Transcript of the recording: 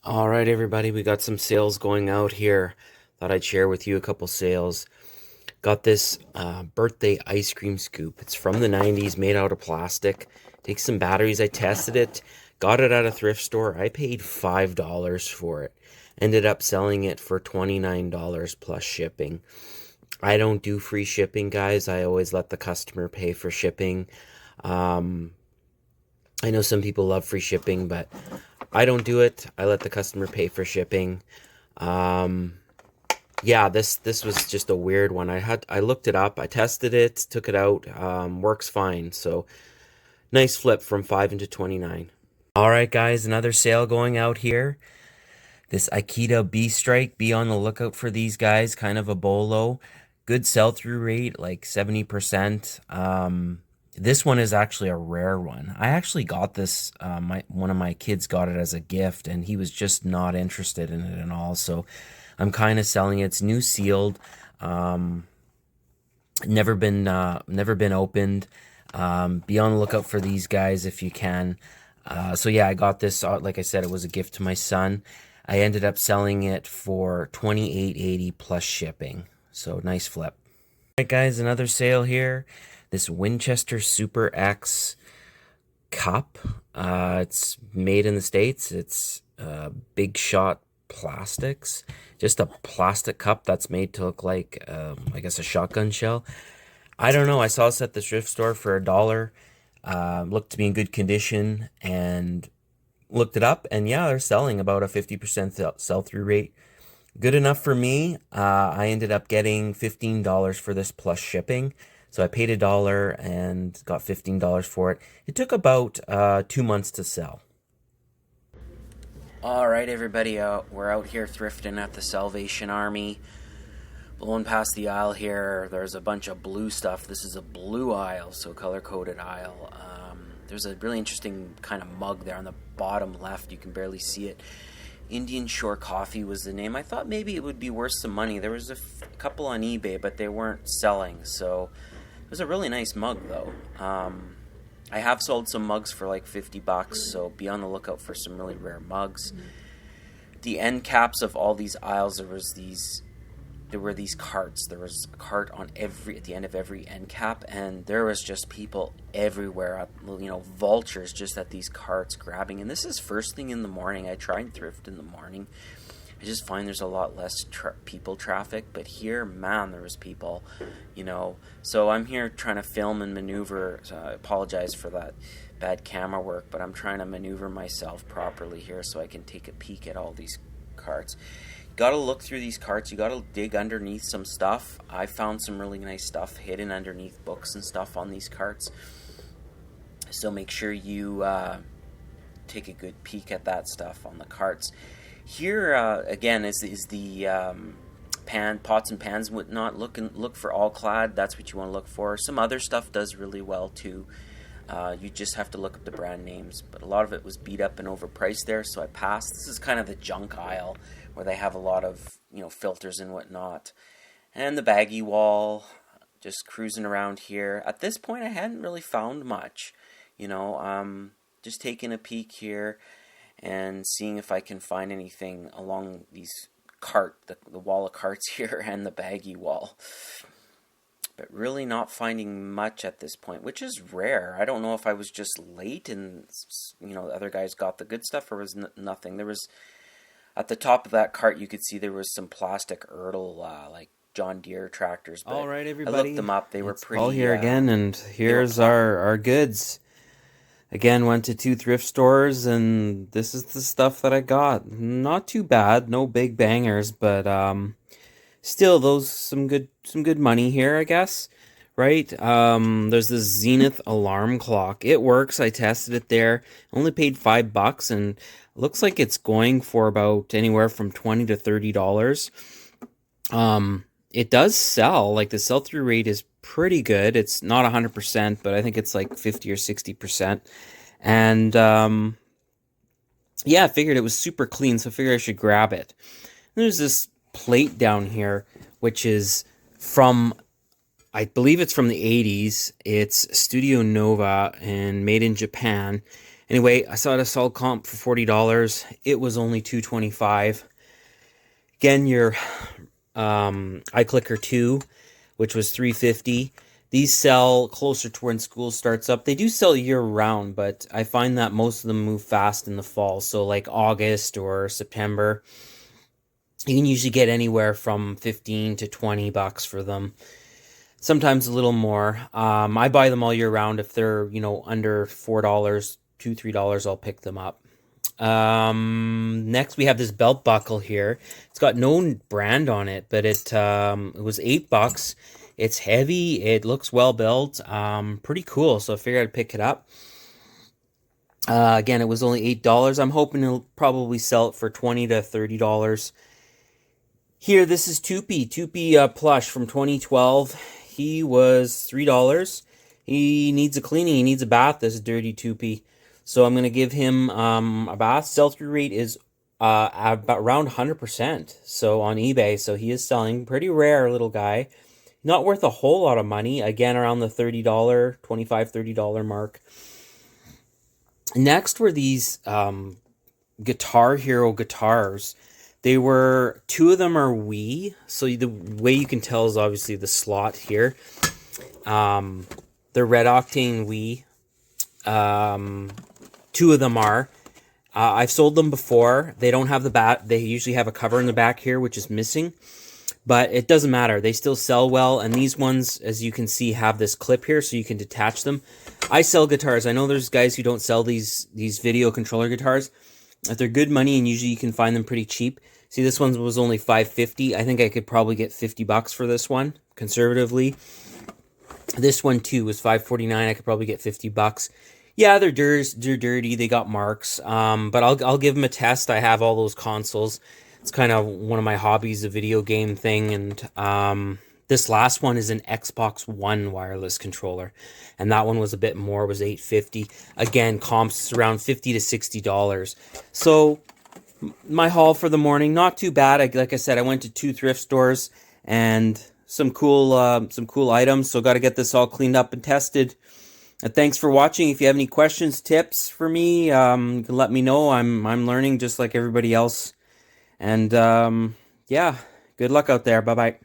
All right, everybody, we got some sales going out here. Thought I'd share with you a couple sales. Got this birthday ice cream scoop. It's from the 90s, made out of plastic. Takes some batteries. I tested it, got it at a thrift store. I paid $5 for it. Ended up selling it for $29 plus shipping. I don't do free shipping, guys. I always let the customer pay for shipping. Um, I know some people love free shipping, but I don't do it. I let the customer pay for shipping. Um, yeah, this was just a weird one. I looked it up, I tested it, took it out, works fine. So nice flip from 5 into 29. All right, guys, another sale going out here. This Akita B Strike. Be on the lookout for these guys. Kind of a bolo. Good sell through rate, like 70%. This one is actually a rare one. I actually got this. One of my kids got it as a gift, and he was just not interested in it at all. So I'm kind of selling it. It's new sealed. Never been opened. Be on the lookout for these guys if you can. So yeah, I got this. Like I said, it was a gift to my son. I ended up selling it for $28.80 plus shipping. So nice flip. All right, guys, another sale here. This Winchester Super X cup. It's made in the States. It's Big Shot Plastics. Just a plastic cup that's made to look like, I guess, a shotgun shell. I don't know. I saw this at the thrift store for $1. Looked to be in good condition and looked it up. And yeah, they're selling about a 50% sell-through rate. Good enough for me. I ended up getting $15 for this plus shipping. So I paid $1 and got $15 for it. It took about 2 months to sell. All right, everybody, we're out here thrifting at the Salvation Army. Blowing past the aisle here, there's a bunch of blue stuff. This is a blue aisle, so color-coded aisle. There's a really interesting kind of mug there on the bottom left. You can barely see it. Indian Shore Coffee was the name. I thought maybe it would be worth some money. There was a couple on eBay, but they weren't selling, so it was a really nice mug, though. I have sold some mugs for like $50, so be on the lookout for some really rare mugs. The end caps of all these aisles, there were these carts. There was a cart at the end of every end cap, and there was just people everywhere, vultures just at these carts grabbing. And this is first thing in the morning. I try and thrift in the morning. I just find there's a lot less people traffic, but here, man, there was people, So I'm here trying to film and maneuver. So I apologize for that bad camera work, but I'm trying to maneuver myself properly here so I can take a peek at all these carts. Got to look through these carts. You got to dig underneath some stuff. I found some really nice stuff hidden underneath books and stuff on these carts. So make sure you take a good peek at that stuff on the carts. Here again is the pots and pans and whatnot. Look for all clad. That's what you want to look for. Some other stuff does really well too. You just have to look up the brand names, but a lot of it was beat up and overpriced there, so I passed. This is kind of the junk aisle where they have a lot of filters and whatnot. And the baggy wall, just cruising around here. At this point, I hadn't really found much. Just taking a peek here and seeing if I can find anything along these the wall of carts here and the baggy wall. But really not finding much at this point, which is rare. I don't know if I was just late and the other guys got the good stuff, or was nothing. There was at the top of that cart, you could see there was some plastic Ertl, like John Deere tractors. But All right, everybody. I looked them up. They were pretty... All here again, and here's our goods. Again, went to 2 thrift stores, and this is the stuff that I got. Not too bad, no big bangers, but still, some good money here, I guess. Right? There's this Zenith alarm clock. It works. I tested it there. Only paid $5, and looks like it's going for about anywhere from $20 to $30. It does sell. Like, the sell-through rate is pretty good. It's not 100%, but I think it's like 50 or 60%. And yeah, I figured it was super clean, so I figured I should grab it. And there's this plate down here, which is from, I believe it's from the 80s. It's Studio Nova and made in Japan. Anyway, I saw it a sold comp for $40. It was only $2.25. Again, your iClicker 2, which was $3.50. These sell closer to when school starts up. They do sell year round, but I find that most of them move fast in the fall. So like August or September, you can usually get anywhere from 15 to 20 bucks for them. Sometimes a little more. I buy them all year round. If they're, under $4, $2, $3, I'll pick them up. Next we have this belt buckle here. It's got no brand on it, but it was $8. It's heavy. It looks well built. Pretty cool. So I figured I'd pick it up. Again, it was only $8. I'm hoping it'll probably sell it for $20 to $30. Here, this is Toopy plush from 2012. He was $3. He needs a cleaning. He needs a bath. This dirty Toopy. So I'm going to give him a bath. Sell-through rate is about around 100%. So on eBay. So he is selling. Pretty rare little guy. Not worth a whole lot of money. Again, around the $30, $25, $30 mark. Next were these Guitar Hero guitars. They were, two of them are Wii. So the way you can tell is obviously the slot here. They're Red Octane Wii. Two of them are. I've sold them before. They don't have the bat. They usually have a cover in the back here, which is missing. But it doesn't matter. They still sell well. And these ones, as you can see, have this clip here so you can detach them. I sell guitars. I know there's guys who don't sell these video controller guitars. If they're good money, and usually you can find them pretty cheap. See, this one was only $5.50. I think I could probably get $50 for this one, conservatively. This one, too, was $5.49. I could probably get $50. Yeah, they're dirty. They got marks. But I'll give them a test. I have all those consoles. It's kind of one of my hobbies, a video game thing. And this last one is an Xbox One wireless controller. And that one was a bit more, was $8.50. Again, comps around $50 to $60. So my haul for the morning, not too bad. Like I said, I went to 2 thrift stores and some cool items. So got to get this all cleaned up and tested. Thanks for watching. If you have any questions, tips for me, you can let me know. I'm learning just like everybody else. And yeah, good luck out there. Bye-bye.